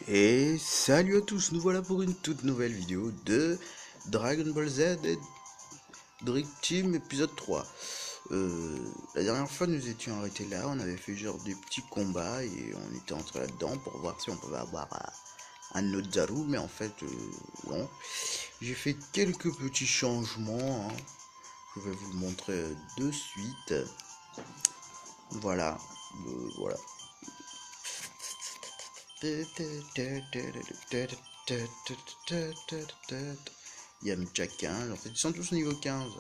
Et salut à tous, nous voilà pour une toute nouvelle vidéo de Dragon Ball Z et Dream Team épisode 3. La dernière fois nous étions arrêtés là, on avait fait genre des petits combats et on était entré là-dedans pour voir si on pouvait avoir un Ozaru, mais en fait non. J'ai fait quelques petits changements, hein. Je vais vous le montrer de suite. Voilà, voilà. Yamcha 15, en fait ils sont tous niveau 15.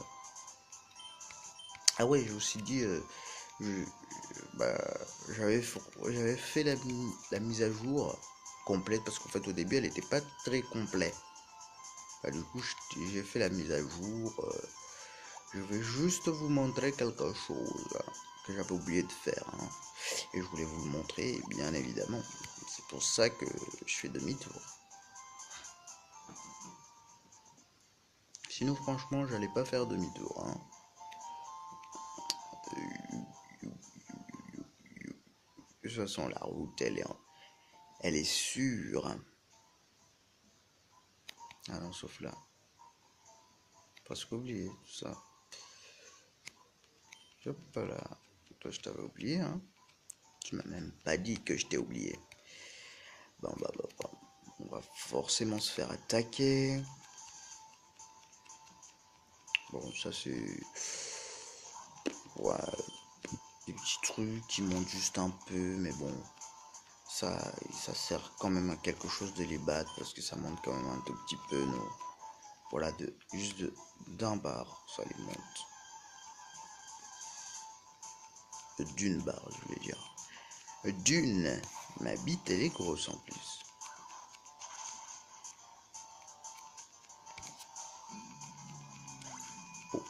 Ah ouais, j'ai aussi dit, je- bah, j'avais fait la mise à jour complète parce qu'en fait au début elle était pas très complète. Bah, du coup j'ai fait la mise à jour. Je vais juste vous montrer quelque chose que j'avais oublié de faire, hein. Et je voulais vous le montrer, bien évidemment. C'est pour ça que je fais demi-tour. Sinon, franchement, j'allais pas faire demi-tour, hein. De toute façon, la route, elle est sûre, hein. Ah non, sauf là. Presque oublié tout ça. Hop là. Toi, je t'avais oublié, hein. Tu m'as même pas dit que je t'ai oublié. Bon, bah. On va forcément se faire attaquer. Bon, ça c'est... Ouais, des petits trucs qui montent juste un peu, mais bon, ça sert quand même à quelque chose de les battre parce que ça monte quand même un tout petit peu, non. Voilà, d'un bar, ça les monte. D'une barre, je voulais dire. D'une, ma bite elle est grosse en plus. Oh.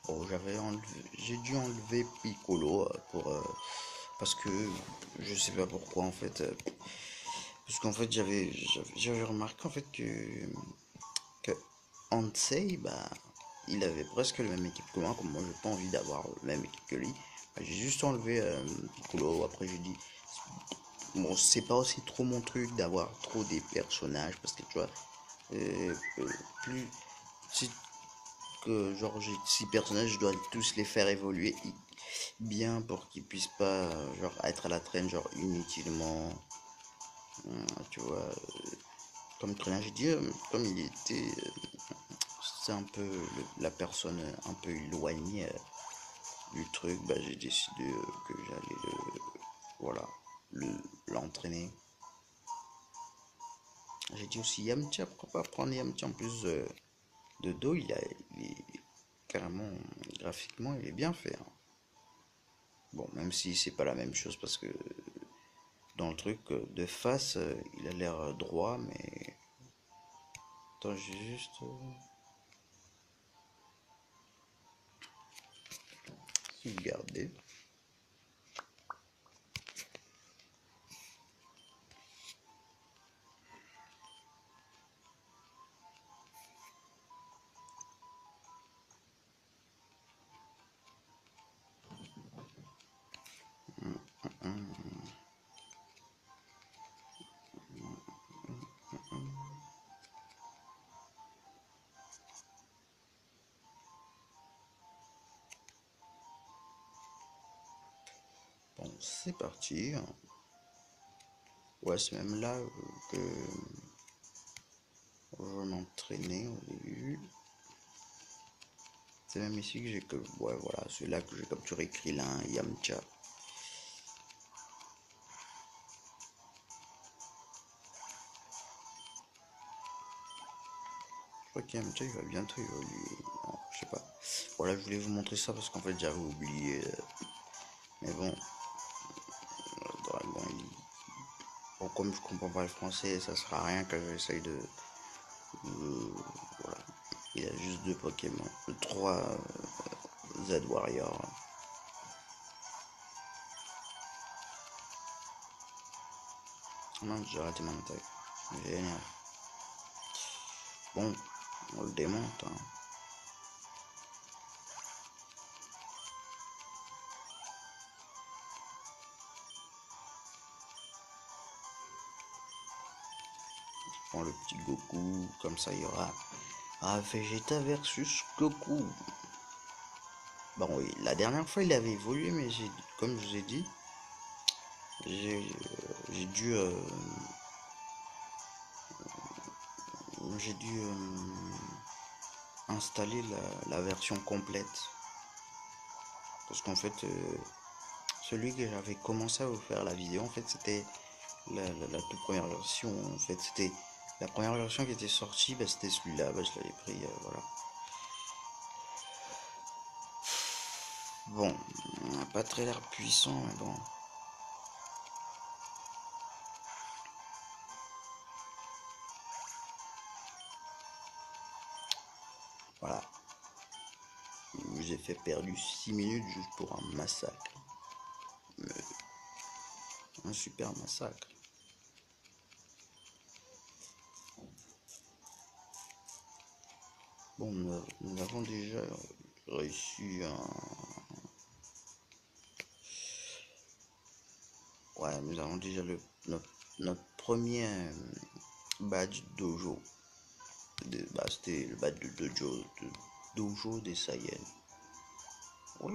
Oh, j'ai dû enlever Piccolo parce que je sais pas pourquoi en fait. Parce qu'en fait j'avais remarqué en fait que Ansei, bah, il avait presque la même équipe que moi, comme moi j'ai pas envie d'avoir la même équipe que lui. Bah, j'ai juste enlevé Piccolo, après j'ai dit, bon, c'est pas aussi trop mon truc d'avoir trop des personnages, parce que tu vois, plus, si, que genre j'ai 6 personnages, je dois tous les faire évoluer bien pour qu'ils puissent pas, genre, être à la traîne, genre, inutilement, tu vois, comme très bien j'ai dit, comme il était c'est un peu la personne un peu éloignée du truc, bah, j'ai décidé que j'allais voilà, l'entraîner. J'ai dit aussi Yamcha, pourquoi pas prendre Yamcha en plus de dos, il est carrément, graphiquement, il est bien fait, hein. Bon, même si c'est pas la même chose parce que dans le truc de face, il a l'air droit, mais... Attends, j'ai juste... Regardez. Bon, c'est parti. Ouais, c'est même là que je vais m'entraîner au début. C'est même ici que j'ai que... Ouais, voilà, c'est là que j'ai capturé Krillin et Yamcha. Je crois qu'Yamcha, il va bientôt évoluer. Non, je sais pas. Voilà, je voulais vous montrer ça parce qu'en fait, j'avais oublié. Mais bon, le dragon, bon, comme je comprends pas le français, ça sera rien que j'essaye de... Voilà. Il y a juste deux Pokémon. Trois Z Warrior. Non, j'ai raté mon attaque. Génial. Bon, on le démonte, hein. Je prends le petit Goku, comme ça il y aura Vegeta versus Goku. Bon oui, la dernière fois il avait évolué, mais comme je vous ai dit, j'ai dû installer la version complète. Parce qu'en fait, celui que j'avais commencé à vous faire la vidéo, en fait, c'était la toute première version. En fait, c'était la première version qui était sortie, bah, c'était celui-là. Bah, je l'avais pris, voilà. Bon, on n'a pas très l'air puissant, mais bon. Voilà. Je vous ai fait perdu 6 minutes juste pour un massacre. Un super massacre. Bon, nous avons déjà réussi un... Ouais, nous avons déjà notre premier badge dojo. Bah, c'était le badge de dojo des Saiyans. Bon,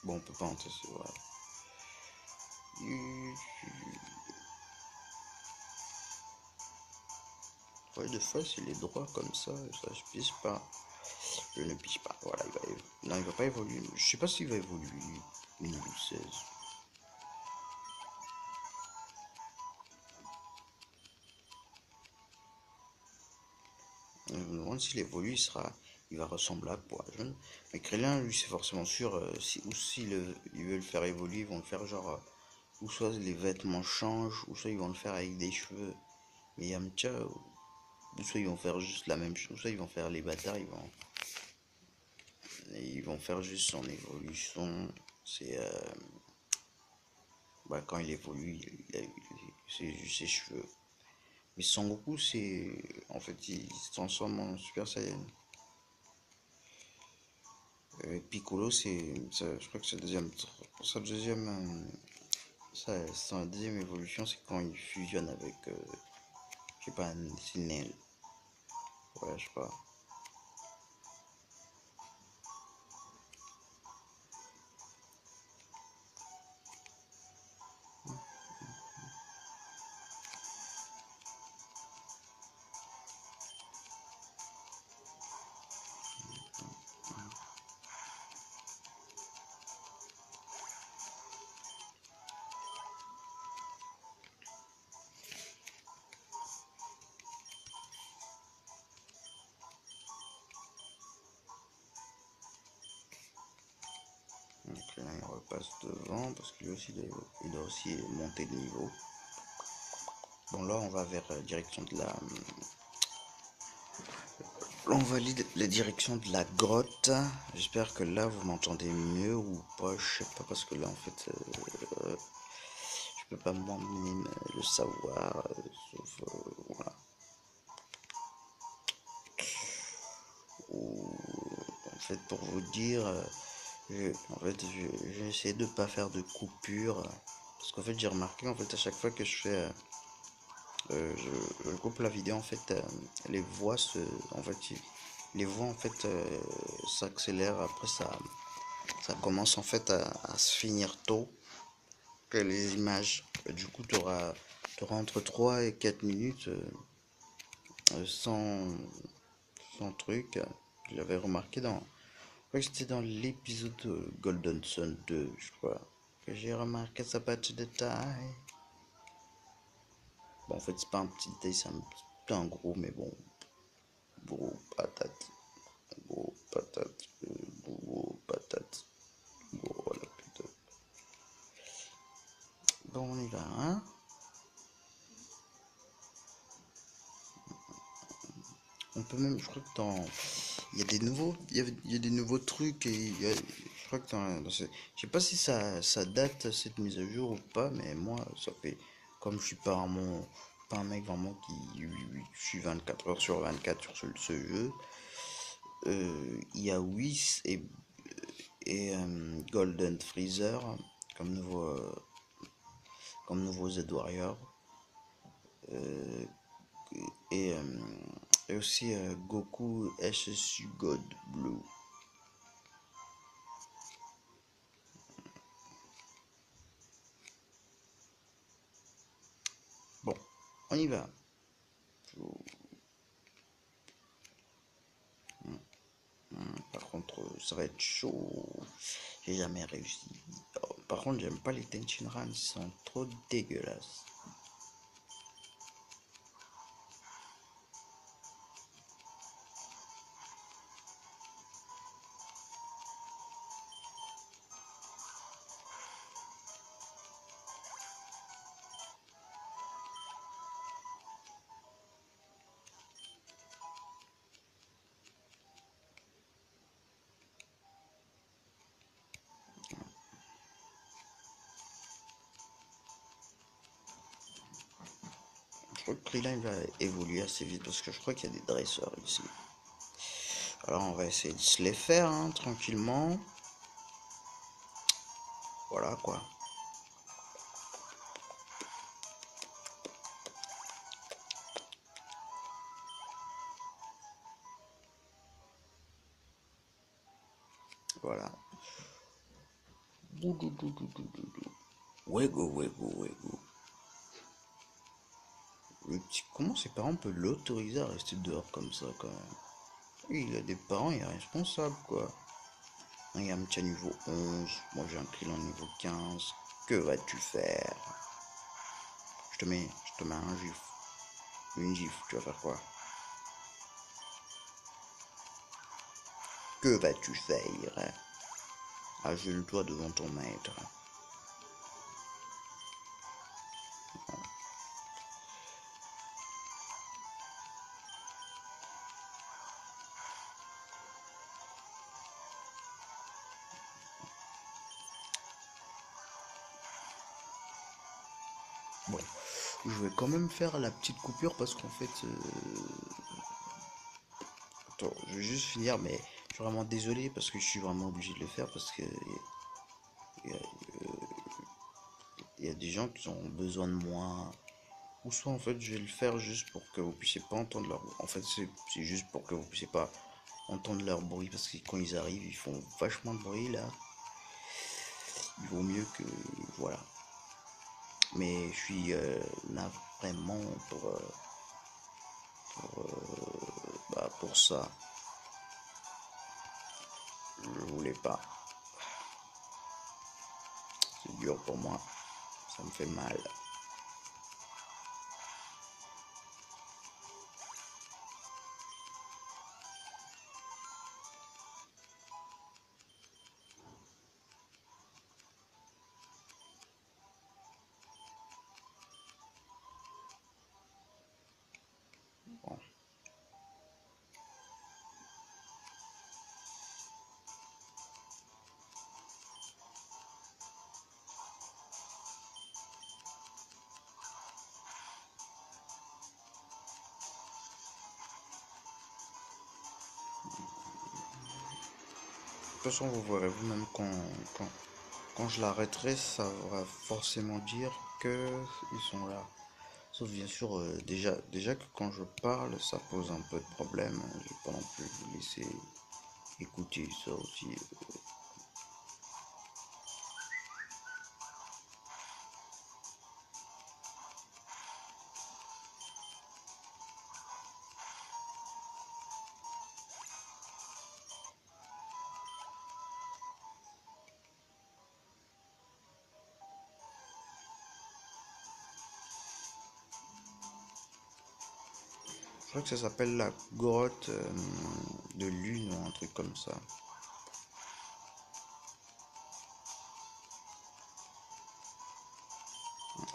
on peut pas entrer sur... Voilà. Ouais, de face, il est droit comme ça je pisse pas. Je ne pisse pas. Voilà, non, il va pas évoluer. Je sais pas s'il va évoluer. 2016. Je me demande s'il évolue, il va ressembler à quoi. Mais Krillin, lui, c'est forcément sûr. Ou s'ils ils veulent le faire évoluer, ils vont le faire genre. Ou soit les vêtements changent, ou soit ils vont le faire avec des cheveux. Mais Yamcha, ou soit ils vont faire juste la même chose, soit ils vont faire les bâtards, ils vont faire juste son évolution. C'est bah, quand il évolue, c'est juste ses cheveux. Mais Son Goku, en fait, il se transforme en Super Saiyan. Piccolo, je crois que c'est sa deuxième, sa deuxième évolution, c'est quand il fusionne avec, je sais pas, un Sinel. Ouais, je sais pas. Donc là, il repasse devant parce que lui aussi, il doit aussi monter de niveau. Bon, là, on va vers la direction de la. Là, on valide la direction de la grotte. J'espère que là, vous m'entendez mieux ou pas. Je sais pas parce que là, en fait, je peux pas moi-même le savoir. Sauf, voilà. Ou, en fait, pour vous dire, j'ai essayé de pas faire de coupure. Parce qu'en fait, j'ai remarqué, en fait, à chaque fois que je fais. Je coupe la vidéo en fait les voix en fait les voix en fait s'accélèrent après ça commence en fait à se finir tôt que les images. Et du coup tu auras entre 3 et 4 minutes sans truc. J'avais remarqué je crois que c'était dans l'épisode de Golden Sun 2 je crois que j'ai remarqué ça petit détail. Bon en fait c'est pas un petit détail, c'est un gros, mais bon. Gros patate, gros patate, gros patate, gros la putain. Bon, on y va, hein. On peut même, je crois que il y a des nouveaux, il y a des nouveaux trucs et je crois que je sais pas si ça date cette mise à jour ou pas, mais moi, ça fait. Comme je suis pas un mec vraiment qui. Je suis 24 heures sur 24 sur ce jeu. Il y a Whis et Golden Freezer comme nouveau Z Warrior. Euh, et, euh, et aussi Goku SSU God Blue. Bon, on y va. Par contre, ça va être chaud. J'ai jamais réussi. Oh, par contre, j'aime pas les Tenshinhan, ils sont trop dégueulasses. Je crois que Krillin va évoluer assez vite parce que je crois qu'il y a des dresseurs ici. Alors on va essayer de se les faire hein, tranquillement. Voilà quoi. Voilà. Wego, wego, wego. Le petit, comment ses parents peuvent l'autoriser à rester dehors comme ça quand même? Il a des parents irresponsables quoi. Il y a un petit niveau 11, moi j'ai un Krillin niveau 15. Que vas-tu faire? Je te mets un gif. Une gifle, tu vas faire quoi? Que vas-tu faire? Ajoute-toi devant ton maître. Bon, je vais quand même faire la petite coupure parce qu'en fait... Attends, je vais juste finir, mais je suis vraiment désolé parce que je suis vraiment obligé de le faire parce que il y, a il y a des gens qui ont besoin de moi. Ou soit en fait je vais le faire juste pour que vous puissiez pas entendre leur... En fait c'est juste pour que vous puissiez pas entendre leur bruit parce que quand ils arrivent ils font vachement de bruit là. Il vaut mieux que... Voilà. Mais je suis là vraiment pour ça. Je voulais pas. C'est dur pour moi. Ça me fait mal. Bon. De toute façon, vous verrez vous-même quand je l'arrêterai, ça va forcément dire que ils sont là. Sauf bien sûr, déjà que quand je parle, ça pose un peu de problème. Je vais pas non plus vous laisser écouter ça aussi. Je crois que ça s'appelle la grotte de lune ou un truc comme ça.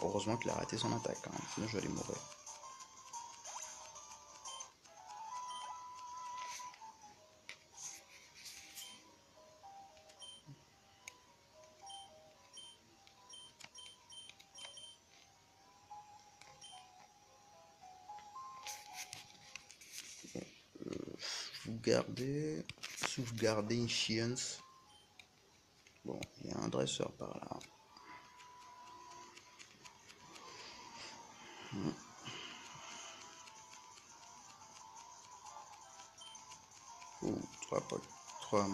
Heureusement qu'il a raté son attaque, hein, sinon j'allais mourir. sauvegarder. Sauvegarder Chiens. Bon, il y a un dresseur par là. Ouh, 3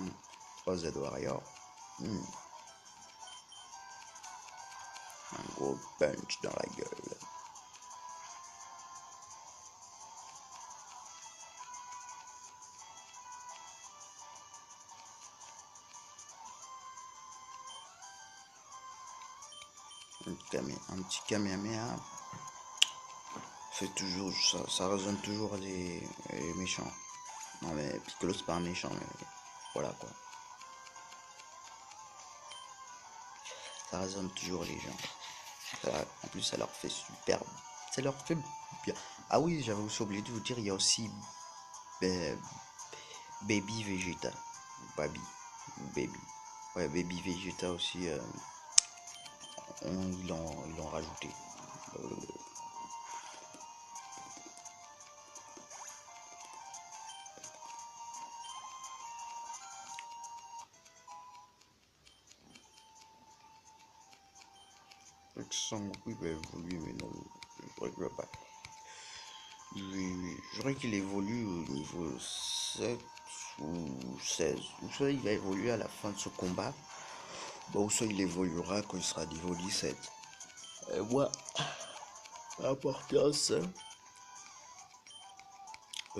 Z Warrior. Un gros punch dans la gueule. Un petit Kamehameha. Fait toujours, ça résonne toujours les méchants. Non mais Piccolo c'est pas un méchant, mais voilà quoi. Ça résonne toujours les gens. En plus ça leur fait super. Ça leur fait bien. Ah oui, j'avais aussi oublié de vous dire, il y a aussi Baby Vegeta. Baby. Ouais, Baby Vegeta aussi. Ils l'ont rajouté. Son il va évoluer, mais non, je crois qu'il va pas. Je crois qu'il évolue au niveau 7 ou 16. Ou soit il va évoluer à la fin de ce combat, ou soit il évoluera quand il sera niveau 17. Et moi, l'importance, le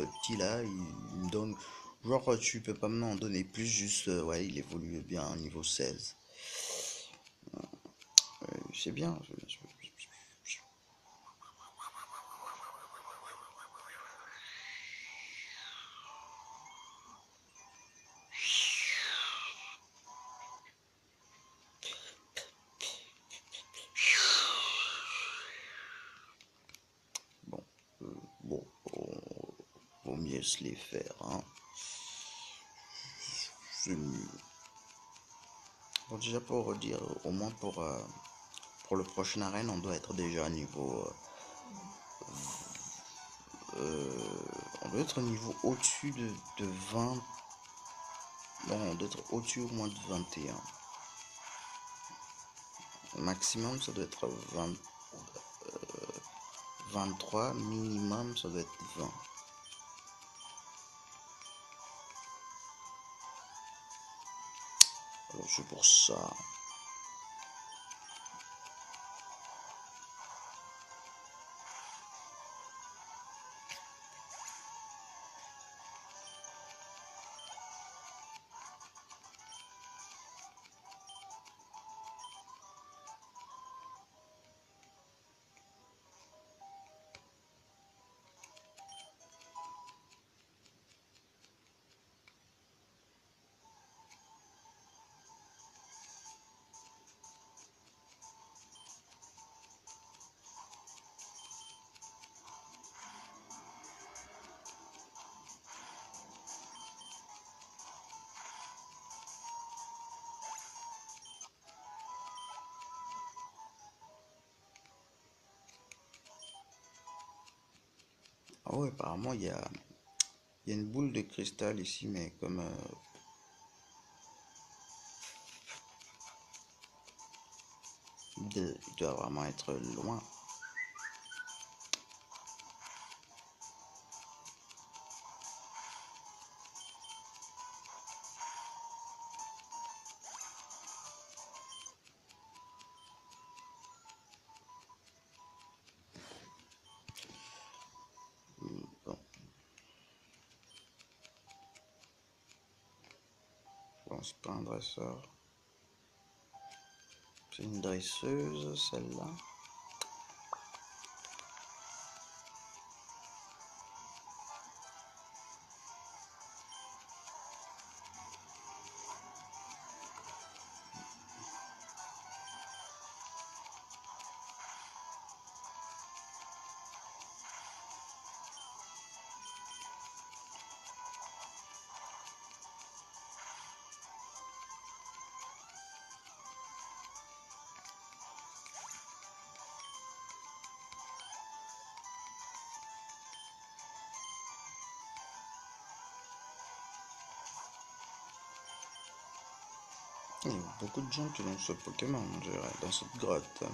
petit là, il me donne. Genre, tu peux pas m'en donner plus, juste, ouais, il évolue bien au niveau 16. C'est bien. Bon, vaut mieux se les faire, hein. C'est mieux. Bon, déjà pour dire, au moins pour le prochain arène, on doit être déjà à niveau. On doit être au niveau au-dessus de 20. Non, on doit être au-dessus au moins de 21. Au maximum, ça doit être 20, 23. Minimum, ça doit être 20. Alors, c'est pour ça. Ah ouais, apparemment, il y a une boule de cristal ici, mais comme. Il doit vraiment être loin. Bon. Bon, c'est pas un dresseur. C'est une dresseuse, celle-là. Il y a beaucoup de gens qui ont ce Pokémon, je dirais, dans cette grotte.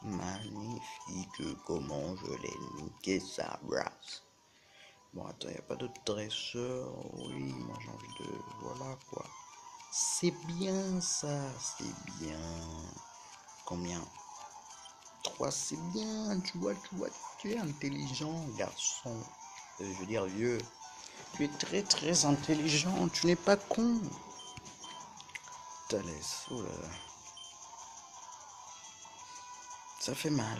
Magnifique, comment je l'ai niqué sa race. Bon, attends, y a pas d'autre dresseur. Oui, moi j'ai envie de... Voilà quoi. C'est bien ça, c'est bien. Combien? 3, c'est bien. Tu vois, tu es intelligent, garçon. Je veux dire, vieux. Tu es très très intelligent, tu n'es pas con. Thalès, oh là là. Ça fait mal.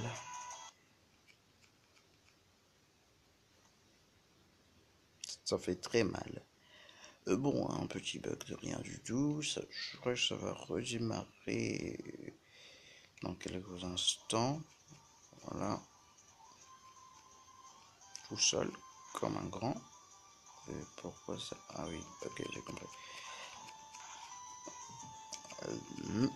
Ça fait très mal. Bon, un petit bug de rien du tout. Ça, je crois que ça va redémarrer dans quelques instants. Voilà. Tout seul, comme un grand. Et pourquoi ça? Ah oui, ok, j'ai compris. Euh,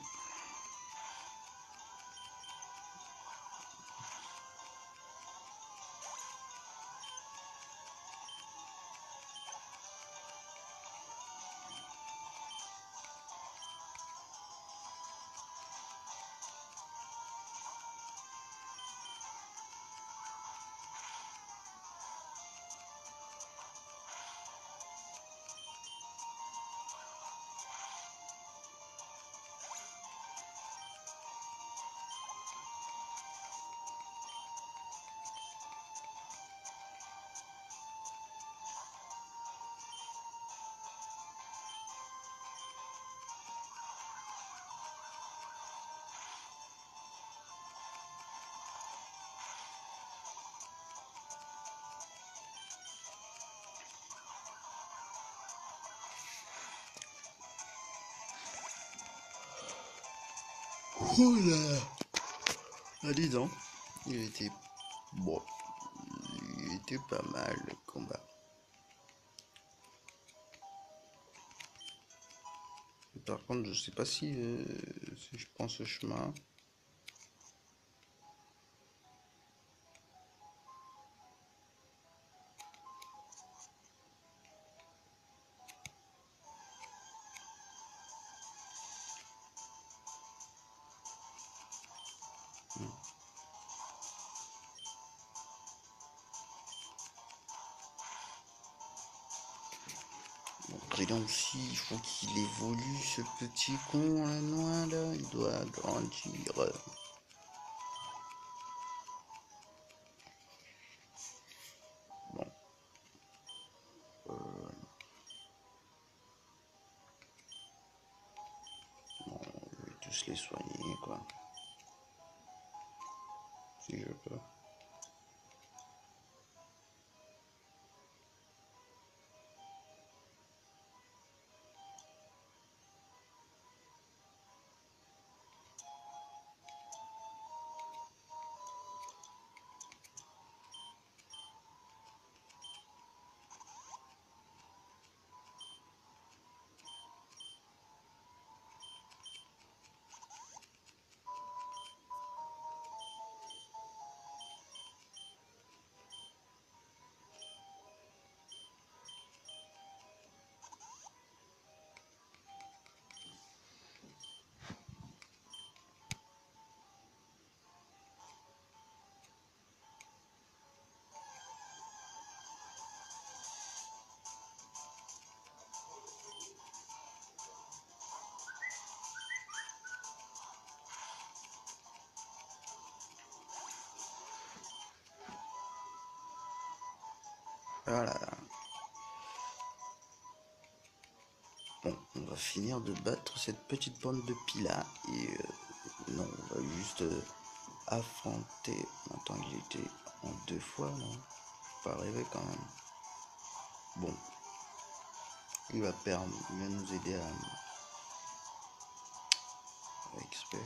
Oula. Ah, dis donc, il était bon, il était pas mal le combat. Par contre, je sais pas si je prends ce chemin. prénom aussi, il faut qu'il évolue, ce petit con là, noir là, il doit grandir. Bon, je vais tous les soigner quoi, si je peux. Voilà. Bon, on va finir de battre cette petite bande de pila et non, on va juste affronter. Attends, il était en 2 fois, non? Pas rêver quand même. Bon, il va nous aider à XP.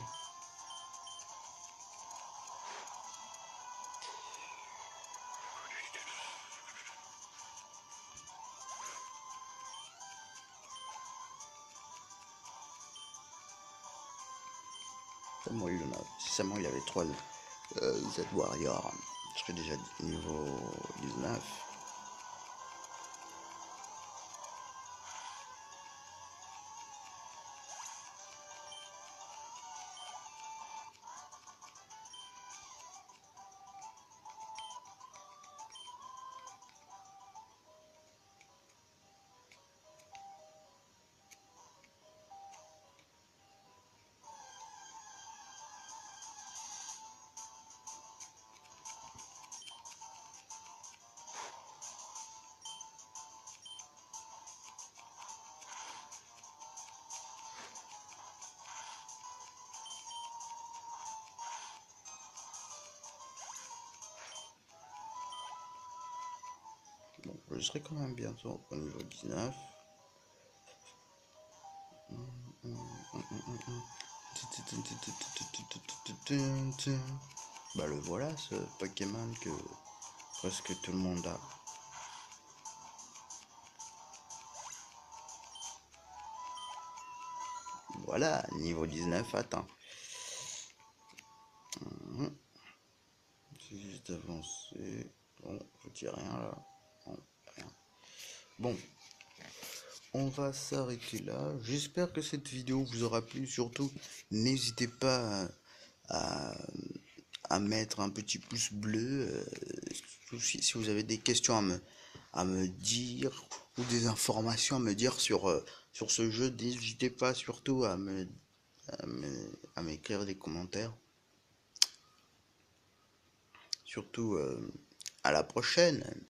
Si seulement il avait 3 Z Warrior, je serais déjà niveau 19. Bon, je serai quand même bientôt au niveau 19. Bah le voilà, ce Pokémon que presque tout le monde a. Voilà, niveau 19 atteint. J'ai juste avancé. Bon, je dis rien là. Non, rien. Bon, on va s'arrêter là. J'espère que cette vidéo vous aura plu. Surtout, n'hésitez pas à mettre un petit pouce bleu. Si vous avez des questions à me dire ou des informations à me dire sur ce jeu, n'hésitez pas surtout à m'écrire des commentaires. Surtout, à la prochaine.